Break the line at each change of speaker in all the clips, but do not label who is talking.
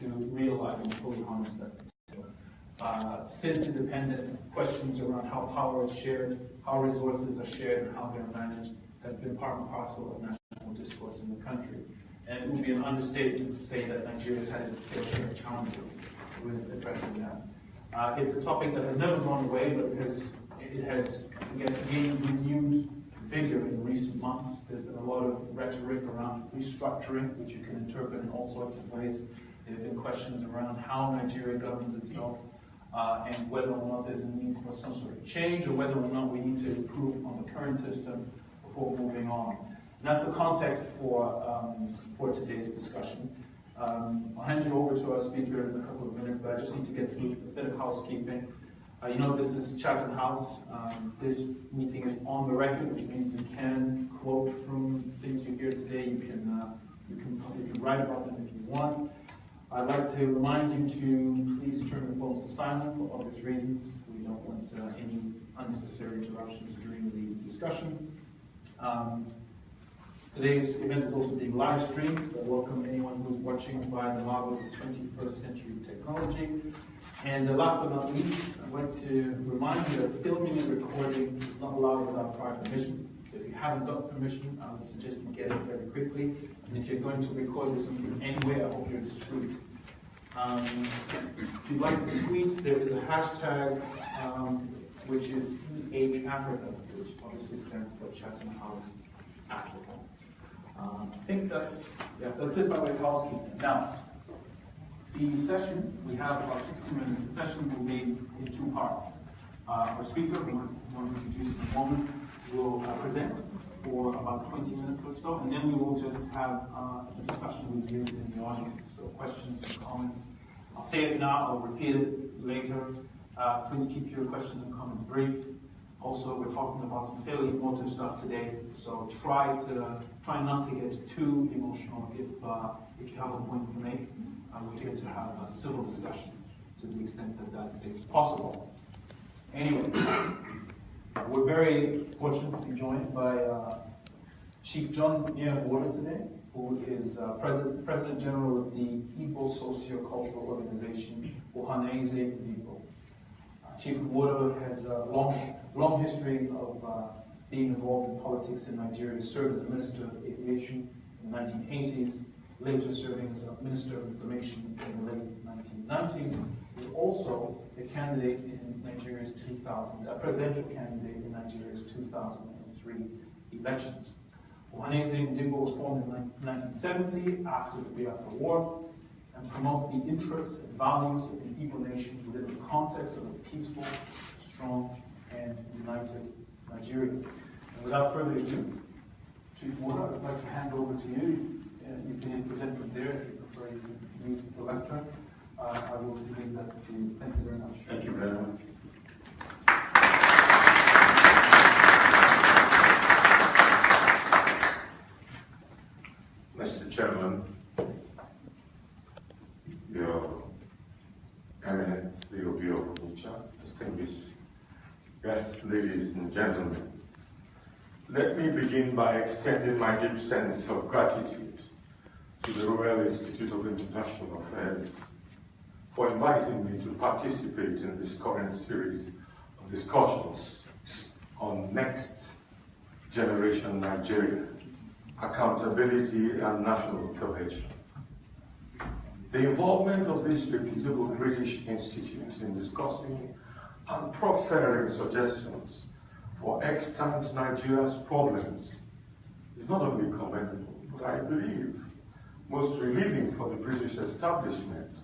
to realize and fully harness that potential. Since independence, questions around how power is shared, how resources are shared, and how they're managed have been part and parcel of national discourse in the country. And it would be an understatement to say that Nigeria has had its fair share of challenges with addressing that. It's a topic that has never gone away, but it has, I guess, gained renewed vigor in recent months. There's been a lot of rhetoric around restructuring, which you can interpret in all sorts of ways. There have been questions around how Nigeria governs itself, and whether or not there's a need for some sort of change, or whether or not we need to improve on the current system before moving on. And that's the context for today's discussion. I'll hand you over to our speaker in a couple of minutes, but I just need to get through a bit of housekeeping. You know, this is Chatham House. This meeting is on the record, which means you can quote from things you hear today. You can write about them if you want. I'd like to remind you to please turn your phones to silent for obvious reasons. We don't want any unnecessary interruptions during the discussion. Today's event is also being live streamed, so I welcome anyone who's watching via the marvel of 21st century technology. And last but not least, I'd like to remind you that filming and recording is not allowed without prior permission. So if you haven't got permission, I would suggest you get it very quickly. And if you're going to record this meeting anyway, I hope you're discreet. If you'd like to tweet, there is a hashtag which is CHAfrica, which obviously stands for Chatham House Africa. I think that's it by way of housekeeping. Now, the session, we have about 60 minutes. The session will be in two parts. Our speaker, who I'm going to introduce in a moment, will present for about 20 minutes or so, and then we will just have a discussion with you in the audience. So questions and comments. I'll say it now, I'll repeat it later. Please keep your questions and comments brief. Also, we're talking about some fairly emotive stuff today, so try not to get too emotional if you have a point to make. We're here to have a civil discussion to the extent that that is possible. Anyway, we're very fortunate to be joined by Chief John NWODO today, who is President General of the Igbo Socio-Cultural Organization, Ohaneze Igbo. Chief NWODO has a long history of being involved in politics in Nigeria. He served as a Minister of Aviation in the 1980s, later serving as a Minister of Information in the late 1990s. He was also a candidate in Nigeria's presidential candidate in Nigeria's 2003 elections. Ohaneze Igbo was formed in 1970 after the BIAFRA War, and promotes the interests and values of the Igbo nation within the context of a peaceful, strong, and united Nigeria. And without further ado, Chief NWODO, I'd like to hand over to you. You can present from there if you prefer to use the lectern. I will leave that to you. Thank you very much.
Thank you very much. Mr. Chairman, Your Eminence, the OBO of Nature, distinguished guests, ladies and gentlemen, let me begin by extending my deep sense of gratitude to the Royal Institute of International Affairs for inviting me to participate in this current series of discussions on Next Generation Nigeria, Accountability and National Cohesion. The involvement of this reputable British institute in discussing and proffering suggestions for extant Nigeria's problems is not only commendable, but I believe most relieving for the British establishment,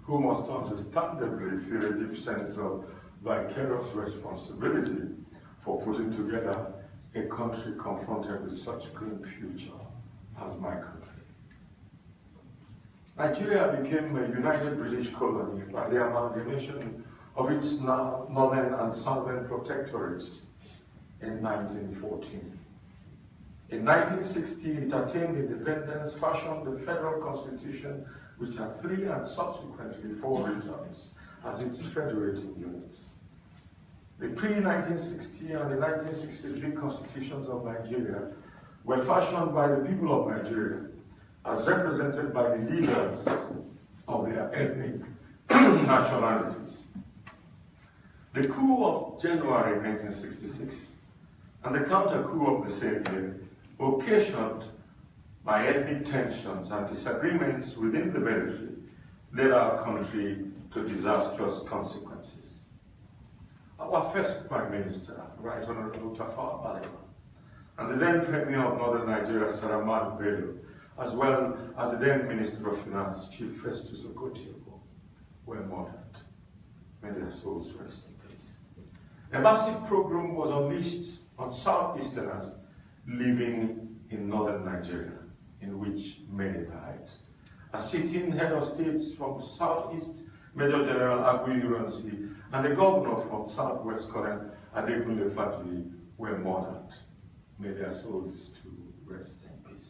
who must understandably feel a deep sense of vicarious responsibility for putting together a country confronted with such a grim future as my country. Nigeria became a united British colony by the amalgamation of its northern and southern protectorates in 1914. In 1960, it attained independence, fashioned the federal constitution, which had 3 and subsequently 4 regions as its federating units. The pre-1960 and the 1963 constitutions of Nigeria were fashioned by the people of Nigeria as represented by the leaders of their ethnic nationalities. The coup of January 1966 and the counter-coup of the same year, occasioned by ethnic tensions and disagreements within the military, led our country to disastrous consequences. Our first Prime Minister, Right Honorable Tafawa Balewa, and the then Premier of Northern Nigeria, Saramadu Bello, as well as the then Minister of Finance, Chief Festus Okotiebo, were murdered. May their souls rest in peace. A massive program was unleashed on Southeasterners living in Northern Nigeria, in which many died. A sitting head of states from Southeast, Major General Agui Ironsi, and the governor from Southwest, Colonel Adekunle Fajri, were murdered. May their souls to rest in peace.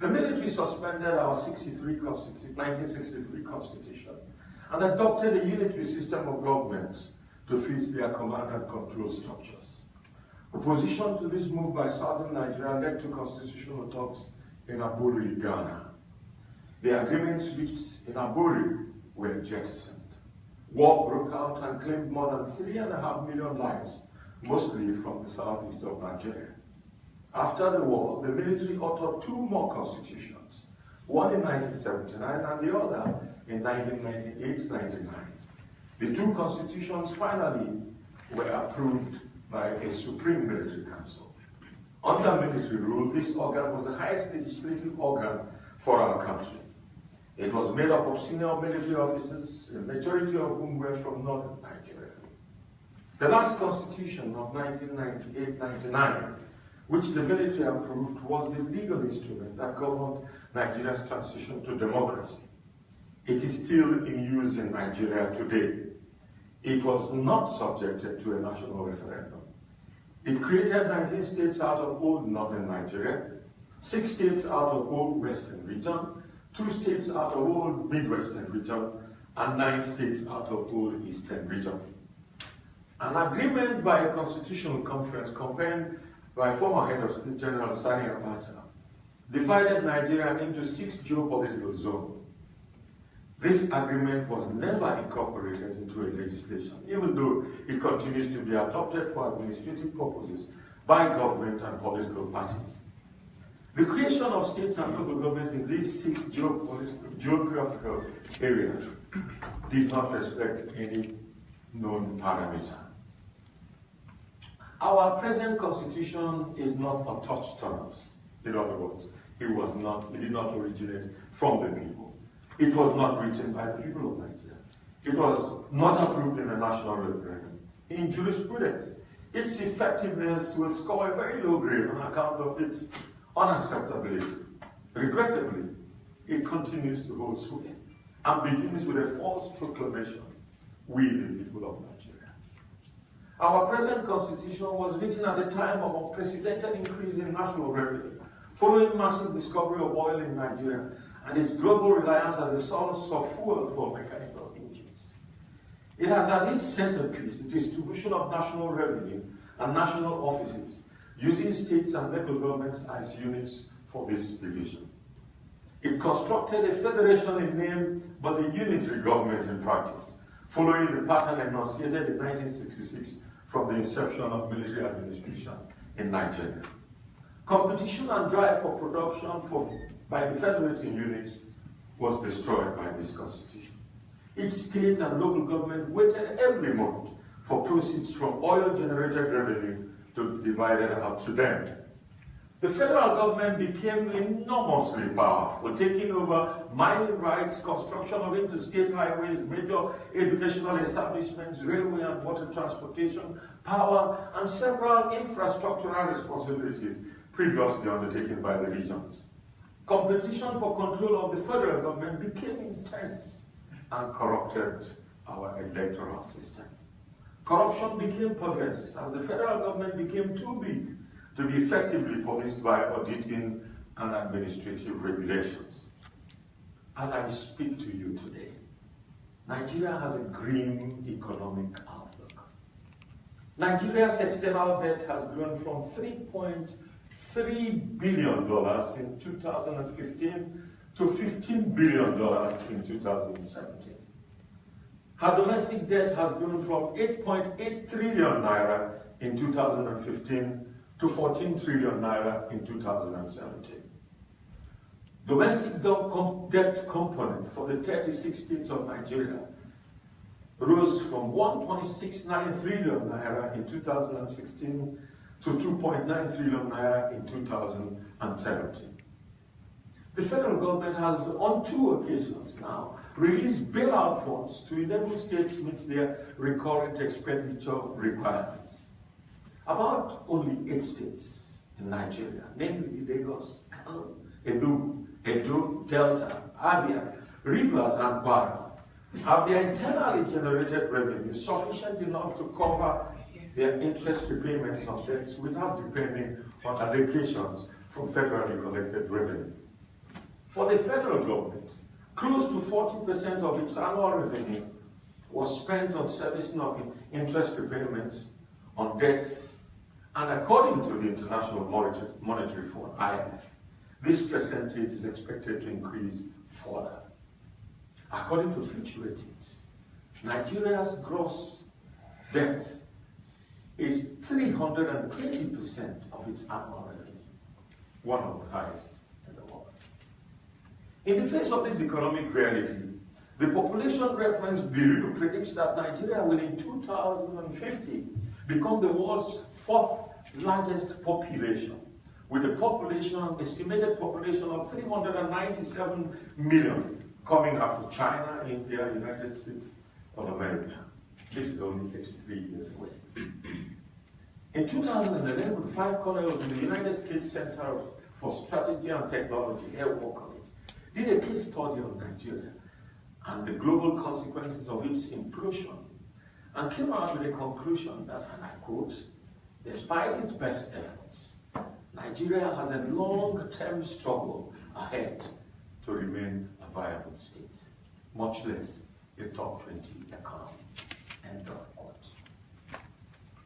The military suspended our 1963 Constitution and adopted a unitary system of government to fit their command and control structures. Opposition to this move by Southern Nigeria led to constitutional talks in Aburi, Ghana. The agreements reached in Aburi were jettisoned. War broke out and claimed more than 3.5 million lives, mostly from the southeast of Nigeria. After the war, the military authored 2 more constitutions, one in 1979 and the other in 1998-99. The 2 constitutions finally were approved by a Supreme Military Council. Under military rule, this organ was the highest legislative organ for our country. It was made up of senior military officers, a majority of whom were from Northern Nigeria. The last constitution of 1998-99, which the military approved, was the legal instrument that governed Nigeria's transition to democracy. It is still in use in Nigeria today. It was not subjected to a national referendum. It created 19 states out of old Northern Nigeria, 6 states out of old Western region, 2 states out of old Midwestern region, and 9 states out of old Eastern region. An agreement by a constitutional conference convened by former head of state General Sani Abacha divided Nigeria into 6 geopolitical zones. This agreement was never incorporated into a legislation, even though it continues to be adopted for administrative purposes by government and political parties. The creation of states and local governments in these 6 geographical areas did not respect any known parameter. Our present constitution is not untouched on us. In other words, it did not originate from the people. It was not written by the people of Nigeria. It was not approved in a national referendum. In jurisprudence, its effectiveness will score a very low grade on account of its unacceptability. Regrettably, it continues to hold sway and begins with a false proclamation, "We the people of Nigeria." Our present constitution was written at a time of unprecedented increase in national revenue, following massive discovery of oil in Nigeria and its global reliance as a source of fuel for mechanical engines. It has as its centerpiece the distribution of national revenue and national offices, using states and local governments as units for this division. It constructed a federation in name, but a unitary government in practice, following the pattern enunciated in 1966 from the inception of military administration in Nigeria. Competition and drive for production by the federating units was destroyed by this constitution. Each state and local government waited every month for proceeds from oil-generated revenue to be divided up to them. The federal government became enormously powerful, taking over mining rights, construction of interstate highways, major educational establishments, railway and water transportation, power, and several infrastructural responsibilities previously undertaken by the regions. Competition for control of the federal government became intense and corrupted our electoral system. Corruption became perverse as the federal government became too big to be effectively policed by auditing and administrative regulations. As I speak to you today, Nigeria has a grim economic outlook. Nigeria's external debt has grown from $3.3 billion in 2015 to $15 billion in 2017. Her domestic debt has grown from 8.8 trillion naira in 2015 to 14 trillion naira in 2017. Domestic debt component for the 36 states of Nigeria rose from 1.69 trillion naira in 2016 to 2.9 trillion naira in 2017. The federal government has, on 2 occasions now, released bailout funds to enable states meet their recurrent expenditure requirements. About only 8 states in Nigeria, namely Lagos, Kano, Edo, Delta, Abia, Rivers, and Kwara, have their internally generated revenue sufficient enough to cover their interest repayments of debts without depending on allocations from federally collected revenue. For the federal government, close to 40% of its annual revenue was spent on servicing of interest repayments on debts, and according to the International Monetary Fund, IMF, this percentage is expected to increase further. According to Fitch Ratings, Nigeria's gross debt is 320% of its annual revenue, one of the highest in the world. In the face of this economic reality, the Population Reference Bureau predicts that Nigeria will in 2050 become the world's 4th largest population, with a estimated population of 397 million, coming after China, India, United States of America. This is only 33 years away. In 2011, 5 colonels in the United States Center for Strategy and Technology, Air War College, did a case study on Nigeria and the global consequences of its implosion, and came out with a conclusion that, and I quote, despite its best efforts, Nigeria has a long-term struggle ahead to remain a viable state, much less a top 20 economy. End of quote.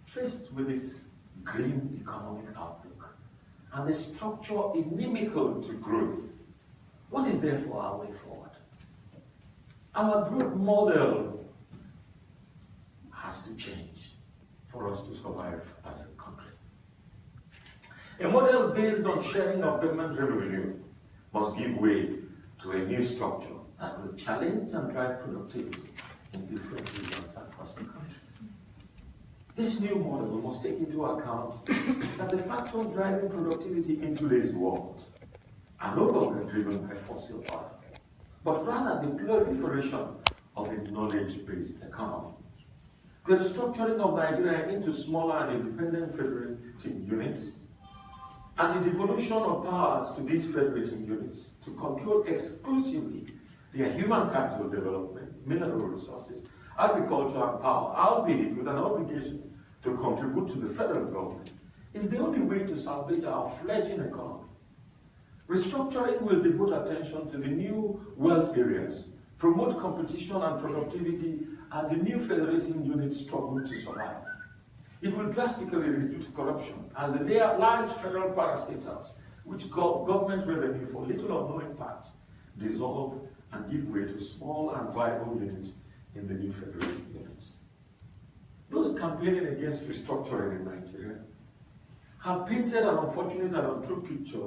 Faced with this grim economic outlook and the structure inimical to growth, what is therefore our way forward? Our growth model has to change for us to survive as a country. A model based on sharing of government revenue must give way to a new structure that will challenge and drive productivity in different regions across the country. This new model must take into account that the factors driving productivity in today's world are no longer driven by fossil oil, but rather the proliferation of a knowledge-based economy. The restructuring of Nigeria into smaller and independent federating units, and the devolution of powers to these federating units to control exclusively their human capital development, mineral resources, agriculture, and power, albeit with an obligation to contribute to the federal government, is the only way to salvage our fledgling economy. Restructuring will devote attention to the new wealth areas, promote competition and productivity as the new federating units struggle to survive. It will drastically reduce corruption as the large federal parastatals, which government revenue for little or no impact, dissolve and give way to small and viable units in the new federating units. Those campaigning against restructuring in Nigeria have painted an unfortunate and untrue picture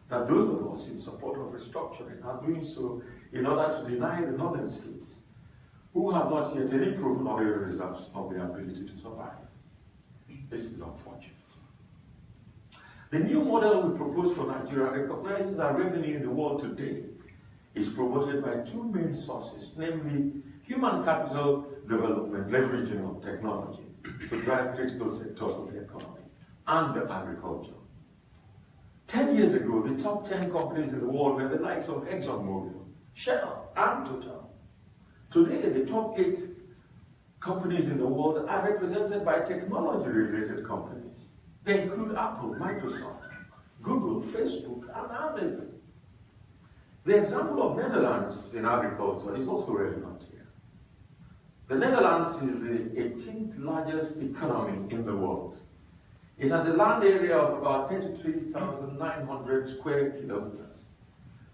that those of us in support of restructuring are doing so in order to deny the northern states, who have not yet any proven oil reserves of their ability to survive. This is unfortunate. The new model we propose for Nigeria recognizes that revenue in the world today is promoted by 2 main sources, namely human capital development, leveraging on technology to drive critical sectors of the economy, and agriculture. 10 years ago, the top 10 companies in the world were the likes of ExxonMobil, Shell, and Total. Today, the top 8 companies in the world are represented by technology-related companies. They include Apple, Microsoft, Google, Facebook, and Amazon. The example of Netherlands in agriculture is also relevant here. The Netherlands is the 18th largest economy in the world. It has a land area of about 33,900 square kilometers,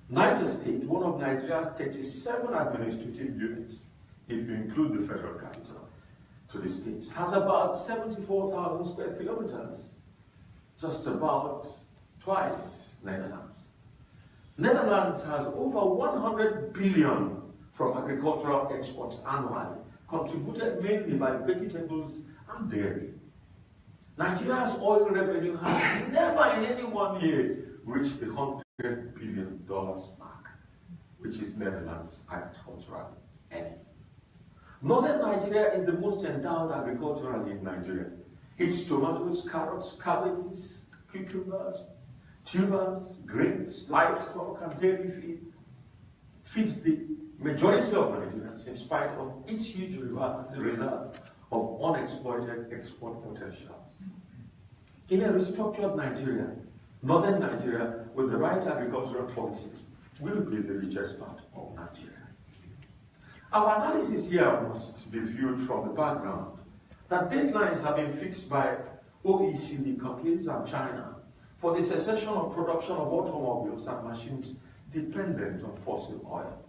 Niger State, one of Nigeria's 37 administrative units, if you include the federal capital to the states, has about 74,000 square kilometers, just about twice Netherlands. Netherlands has over 100 billion from agricultural exports annually, contributed mainly by vegetables and dairy. Nigeria's oil revenue has never in any one year reached the $100 billion mark, which is Netherlands' agricultural earning. Northern Nigeria is the most endowed agriculturally in Nigeria. Its tomatoes, carrots, cabbages, cucumbers, tubers, grains, livestock, and dairy feed feeds the majority of Nigerians in spite of its huge reserve of unexploited export potentials. In a restructured Nigeria, Northern Nigeria, with the right agricultural policies, will be the richest part of Nigeria. Our analysis here must be viewed from the background that deadlines have been fixed by OECD countries and China for the cessation of production of automobiles and machines dependent on fossil oil.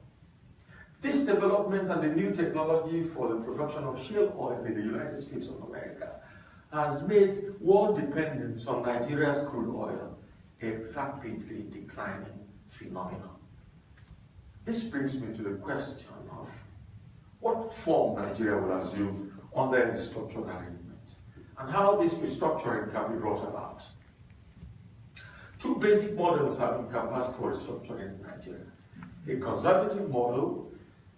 This development and the new technology for the production of shale oil in the United States of America has made world dependence on Nigeria's crude oil a rapidly declining phenomenon. This brings me to the question of what form Nigeria will assume under a restructured arrangement and how this restructuring can be brought about. Two basic models have been canvassed for restructuring in Nigeria. A conservative model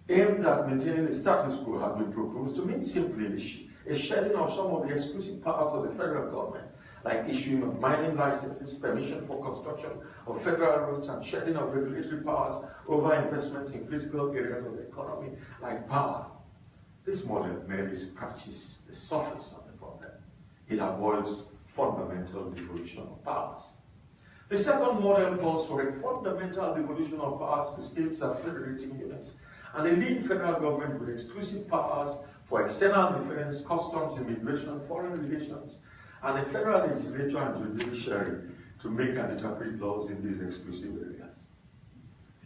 aimed at maintaining the status quo has been proposed to mean simply a shedding of some of the exclusive powers of the federal government, like issuing of mining licenses, permission for construction of federal roads, and shedding of regulatory powers over investments in critical areas of the economy, like power. This model merely scratches the surface of the problem. It avoids fundamental devolution of powers. The second model calls for a fundamental devolution of powers to states as federating units, and a lean federal government with exclusive powers for external defense, customs, immigration, foreign relations, and a federal legislature and judiciary to make and interpret laws in these exclusive areas.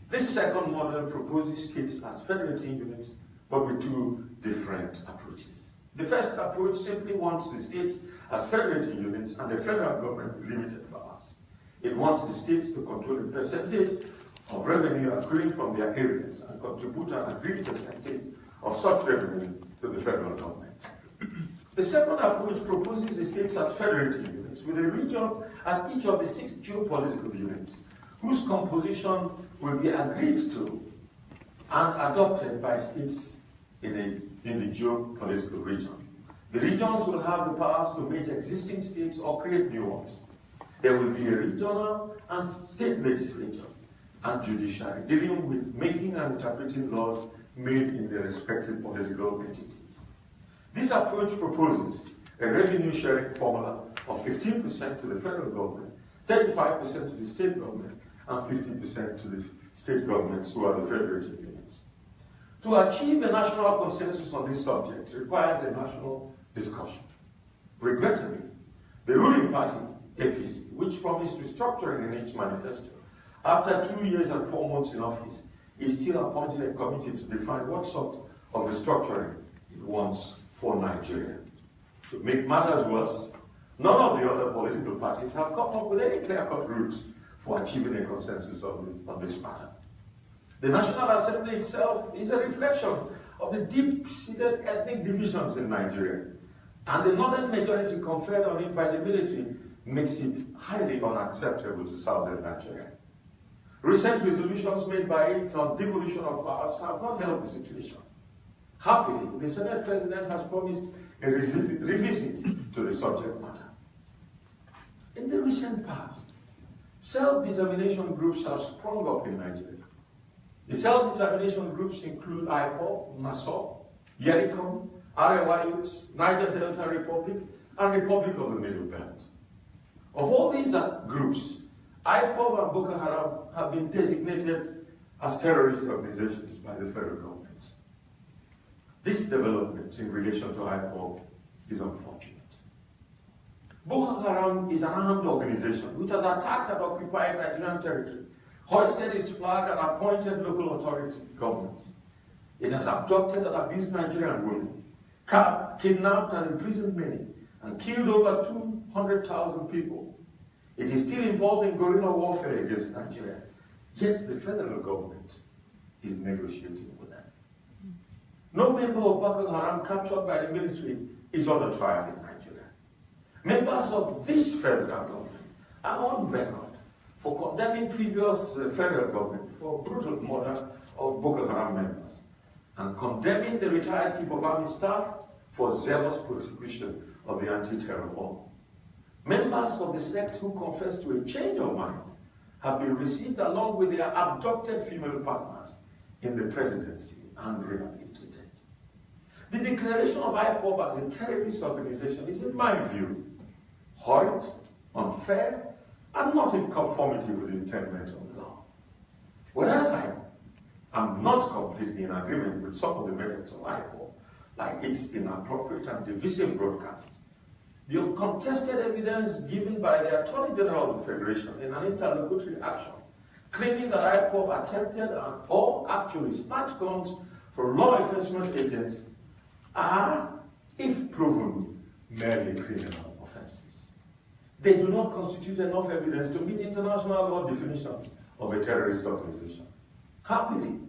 This second model proposes states as federating units, but with two different approaches. The first approach simply wants the states as federating units and the federal government with limited powers. It wants the states to control the percentage of revenue accruing from their areas and contribute an agreed percentage of such revenue to the federal government. The second approach proposes the states as federating units with a region at each of the 6 geopolitical units, whose composition will be agreed to and adopted by states in the geopolitical region. The regions will have the powers to make existing states or create new ones. There will be a regional and state legislature and judiciary dealing with making and interpreting laws made in their respective political entities. This approach proposes a revenue sharing formula of 15% to the federal government, 35% to the state government, and 50% to the state governments who are the federating units. To achieve a national consensus on this subject requires a national discussion. Regrettably, the ruling party, APC, which promised restructuring in its manifesto, after 2 years and 4 months in office, is still appointing a committee to define what sort of restructuring it wants for Nigeria. To make matters worse, none of the other political parties have come up with any clear-cut routes for achieving a consensus on this matter. The National Assembly itself is a reflection of the deep-seated ethnic divisions in Nigeria, and the northern majority conferred on it by the military makes it highly unacceptable to southern Nigeria. Recent resolutions made by it on devolution of powers have not helped the situation. Happily, the Senate President has promised a revisit to the subject matter. In the recent past, self-determination groups have sprung up in Nigeria. The self-determination groups include IPOB, NASO, Yericom, Arewa Youths, Niger Delta Republic, and Republic of the Middle Belt. Of all these groups, IPOB and Boko Haram have been designated as terrorist organizations by the federal government. This development in relation to IPOB is unfortunate. Boko Haram is an armed organization which has attacked and occupied Nigerian territory hoisted its flag and appointed local authority governments. It has abducted and abused Nigerian women, kidnapped and imprisoned many, and killed over 200,000 people. It is still involved in guerrilla warfare against Nigeria, yet the federal government is negotiating with them. No member of Boko Haram captured by the military is on the trial in Nigeria. Members of this federal government are on record for condemning previous federal government for brutal murder of Boko Haram members and condemning the retired chief of army staff for zealous prosecution of the anti-terror law. Members of the sect who confess to a change of mind have been received along with their abducted female partners in the presidency and rehabilitated. The declaration of IPOB as a terrorist organization is, in my view, horrid, unfair, and not in conformity with the intent of the law. Whereas I am not completely in agreement with some of the methods of IPOB, like its inappropriate and divisive broadcast, the uncontested evidence given by the Attorney General of the Federation in an interlocutory action, claiming that IPOB attempted or actually snatched guns from law enforcement agents are, if proven, merely criminal offenses. They do not constitute enough evidence to meet international law definitions of a terrorist organization. Happily,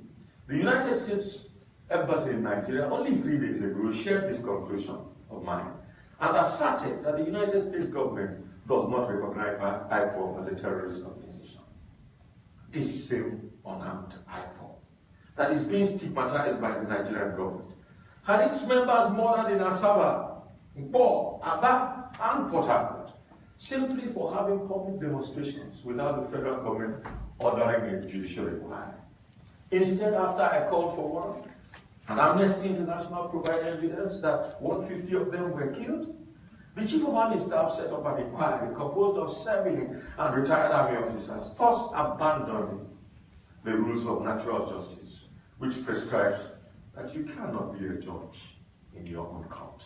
the United States Embassy in Nigeria only 3 days ago shared this conclusion of mine and asserted that the United States government does not recognize IPOB as a terrorist organization. This same unarmed IPOB that is being stigmatized by the Nigerian government had its members murdered in Asaba, Nkpo, Aba, and Port Harcourt simply for having public demonstrations without the federal government ordering a judicial inquiry. Instead, after I called for one, and Amnesty International provided evidence that 150 of them were killed, the Chief of Army Staff set up an inquiry composed of serving and retired Army officers, thus abandoning the rules of natural justice, which prescribes that you cannot be a judge in your own court.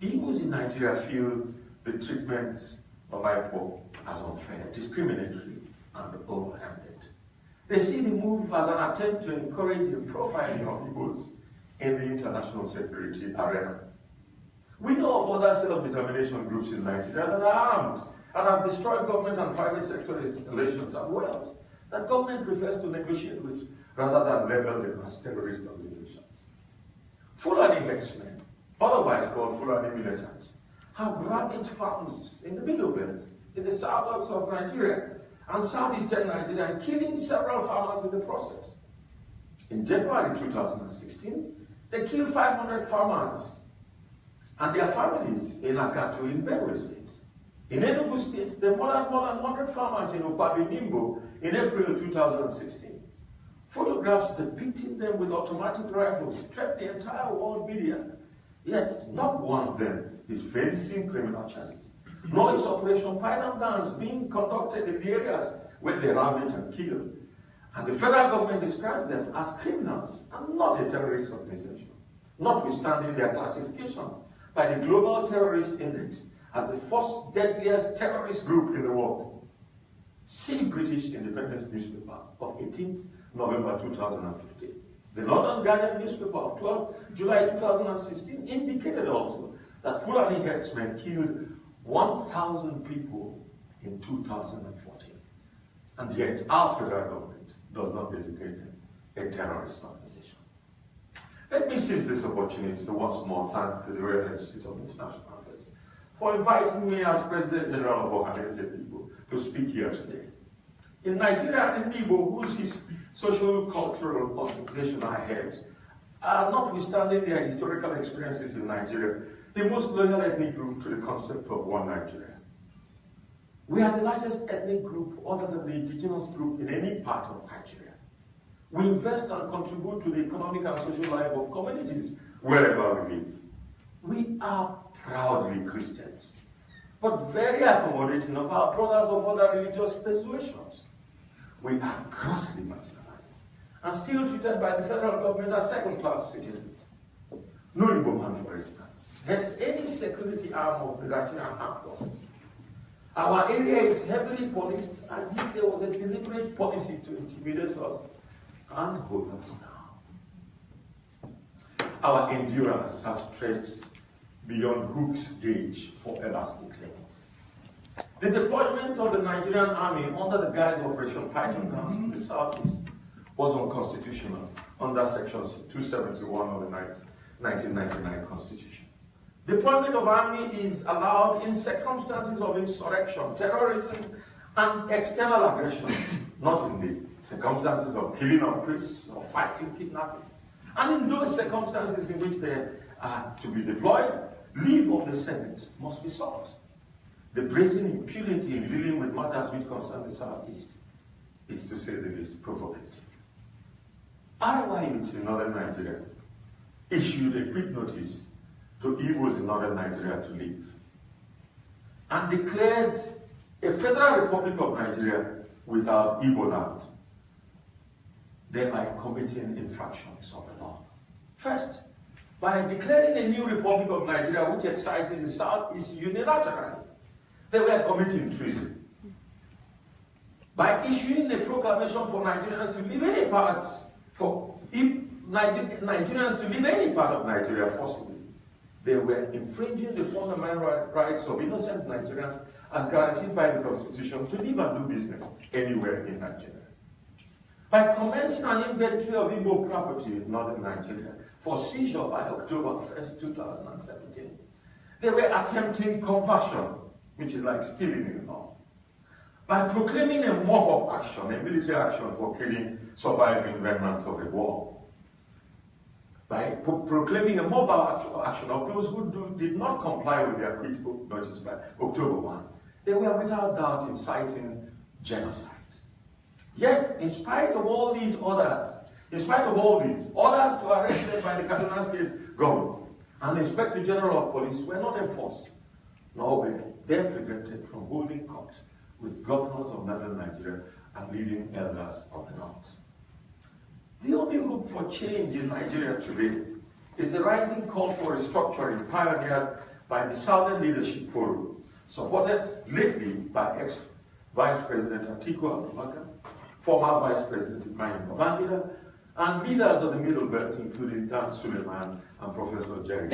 The Igbos in Nigeria feel the treatment of IPOB as unfair, discriminatory, and overhanded. They see the move as an attempt to encourage the profiling of Igbos in the international security arena. We know of other self-determination groups in Nigeria that are armed and have destroyed government and private sector installations and wells that government prefers to negotiate with rather than label them as terrorist organizations. Fulani herdsmen, otherwise called Fulani militants, have ravaged farms in the Middle Belt, in the suburbs of Nigeria, and southeastern Nigeria, killing several farmers in the process. In January 2016, they killed 500 farmers and their families in Akatu in Benue State. In Enugu State, they murdered more than 100 farmers in Ukwabi Nimbo in April 2016. Photographs depicting them with automatic rifles swept the entire world media, yet not one of them is facing criminal charges. Nor is Operation Python Dance being conducted in the areas where they ravage and kill. And the federal government describes them as criminals and not a terrorist organization, notwithstanding their classification by the Global Terrorist Index as the first deadliest terrorist group in the world. See British Independent newspaper of 18th November 2015. The London Guardian newspaper of 12 July 2016 indicated also that Fulani herdsmen killed 1,000 people in 2014. And yet, our federal government does not designate them a terrorist organization. Let me seize this opportunity to once more thank the Royal Institute of International Affairs for inviting me as President General of Ohanese people to speak here today. In Nigeria, Igbo, whose social cultural organization I head, are notwithstanding their historical experiences in Nigeria, the most loyal ethnic group to the concept of one Nigeria. We are the largest ethnic group other than the indigenous group in any part of Nigeria. We invest and contribute to the economic and social life of communities wherever we live. We are proudly Christians, but very accommodating of our brothers of other religious persuasions. We are grossly marginalized and still treated by the federal government as second-class citizens. No Igbo man, for instance, heads any security arm of the Nigerian armed forces. Our area is heavily policed as if there was a deliberate policy to intimidate us and hold us down. Our endurance has stretched beyond Hook's gauge for elastic lengths. The deployment of the Nigerian army under the guise of Operation Python Dance to the southeast was unconstitutional under Section 271 of the 1999 Constitution. Deployment of army is allowed in circumstances of insurrection, terrorism, and external aggression, not in the circumstances of killing of priests or fighting kidnapping. And in those circumstances in which they are to be deployed, leave of the Senate must be sought. The brazen impunity in dealing with matters which concern the Southeast is, to say the least, provocative. Arewa youths in northern Nigeria issued a quick notice to Igbos in northern Nigeria to leave and declared a federal republic of Nigeria without Igbo land, thereby committing infractions of the law. First, by declaring a new republic of Nigeria which excises the Southeast unilaterally, they were committing treason. By issuing a proclamation for Nigerians to leave any part, Nigerians to leave any part of Nigeria forcibly, they were infringing the fundamental rights of innocent Nigerians as guaranteed by the Constitution to live and do business anywhere in Nigeria. By commencing an inventory of Igbo property in northern Nigeria for seizure by October 1st, 2017, they were attempting conversion, which is like stealing in law. By proclaiming a mob-up action, a military action for killing surviving remnants of a war. By proclaiming a mob-up action of those who did not comply with their quit notice by October 1, they were without doubt inciting genocide. Yet, in spite of all these orders, orders to arrest them by the Kaduna State government and the Inspector General of Police were not enforced, nor were they prevented from holding court with governors of northern Nigeria and leading elders of the north. The only hope for change in Nigeria today is the rising call for restructuring pioneered by the Southern Leadership Forum, supported lately by ex-Vice President Atiku Abubakar, former Vice President Ibrahim Babangida, and leaders of the Middle Belt, including Dan Suleiman and Professor Jerry.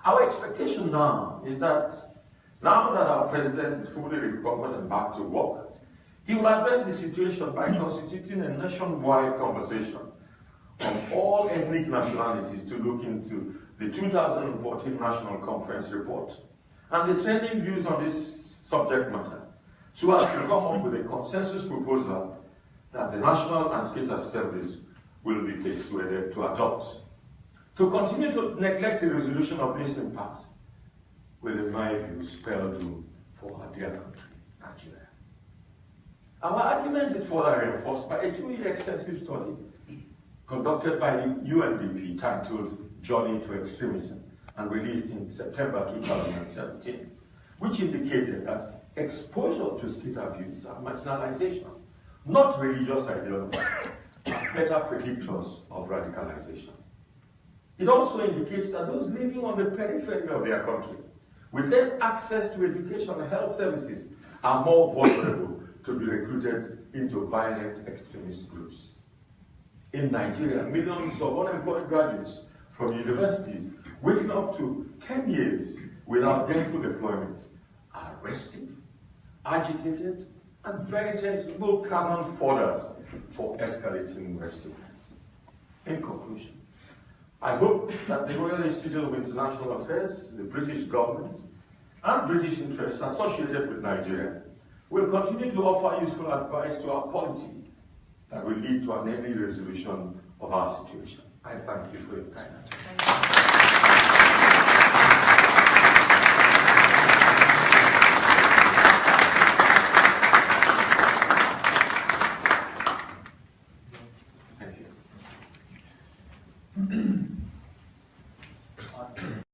Our expectation now is that, now that our president is fully recovered and back to work, he will address the situation by constituting a nationwide conversation on all ethnic nationalities to look into the 2014 National Conference report and the trending views on this subject matter, so as to come up with a consensus proposal that the national and state assemblies will be persuaded to adopt. To continue to neglect the resolution of this impasse will, in my view, spell doom for our dear country, Nigeria. Our argument is further reinforced by a 2-year extensive study conducted by the UNDP titled Journey to Extremism and released in September 2017, which indicated that exposure to state abuse and marginalization, not religious ideology, are better predictors of radicalization. It also indicates that those living on the periphery of their country, with less access to education and health services, are more vulnerable to be recruited into violent extremist groups. In Nigeria, millions of unemployed graduates from universities waiting up to 10 years without gainful employment are restive, agitated, and very tangible cannon fodder for escalating restiveness. In conclusion, I hope that the Royal Institute of International Affairs, the British government, and British interests associated with Nigeria will continue to offer useful advice to our polity that will lead to an early resolution of our situation. I thank you for your kind attention.